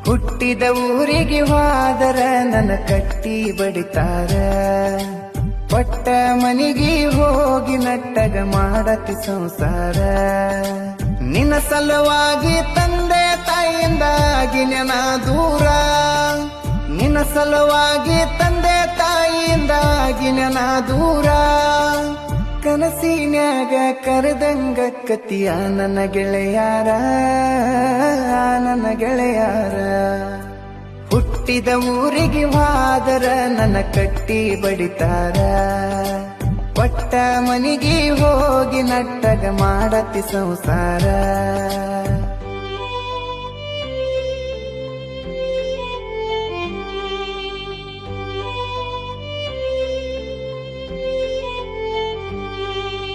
ಹುಟ್ಟಿದ ಊರಿಗೆ ಹೋದರ ನನ್ನ ಕಟ್ಟಿ ಬಡಿತಾರ. ಪಟ್ಟ ಮನಿಗೆ ಹೋಗಿ ನಟ್ಟಗ ಮಾಡತಿ ಸಂಸಾರ. ನಿನ್ನ ಸಲುವಾಗಿ ತಂದೆ ತಾಯಿಯಿಂದಾಗಿ ನೆನ ದೂರ. ನಿನ್ನ ಸಲುವಾಗಿ ತಂದೆ ತಾಯಿಯಿಂದಾಗಿ ನೆನ ದೂರ. ಕನಸಿನ್ಯಾಗ ಕರೆದಂಗ ಕತಿಯ ನನ್ನ ಗೆಳೆಯಾರ, ನನ್ನ ಗೆಳೆಯಾರ. ಹುಟ್ಟಿದ ಊರಿಗೆ ಹೋದರ ನನ್ನ ಕಟ್ಟಿ ಬಡಿತಾರ. ಪಟ್ಟ ಮನಿಗೆ ಹೋಗಿ ನಟ್ಟಗ ಮಾಡತಿ ಸಂಸಾರ.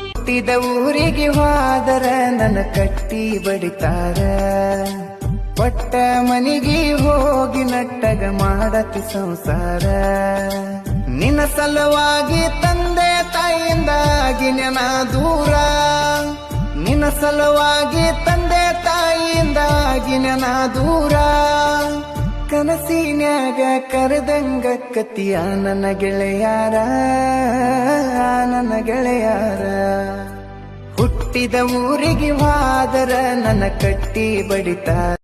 ಹುಟ್ಟಿದ ಊರಿಗೆ ಹೋದರ ನನ್ನ ಕಟ್ಟಿ ಬಡಿತಾರ. ಪಟ್ಟ ಮನಿಗೆ ಹೋಗಿ ನಟ್ಟಗ ಮಾಡತಿ ಸಂಸಾರ. ನಿನ್ನ ಸಲುವಾಗಿ ತಂದೆ ತಾಯಿಯಿಂದಾಗಿ ನೆನ ದೂರ. ನಿನ್ನ ಸಲುವಾಗಿ ತಂದೆ ತಾಯಿಯಿಂದಾಗಿ ನೆನ ದೂರ. ಕನಸಿನ್ಯಾಗ ಕರೆದಂಗ ಕತಿಯ ನನ್ನ ಗೆಳೆಯಾರ, ನನ್ನ ಗೆಳೆಯಾರ. ಹುಟ್ಟಿದ ಊರಿಗೆ ಹೋದರ ನನ್ನ ಕಟ್ಟಿ ಬಡಿತಾರ.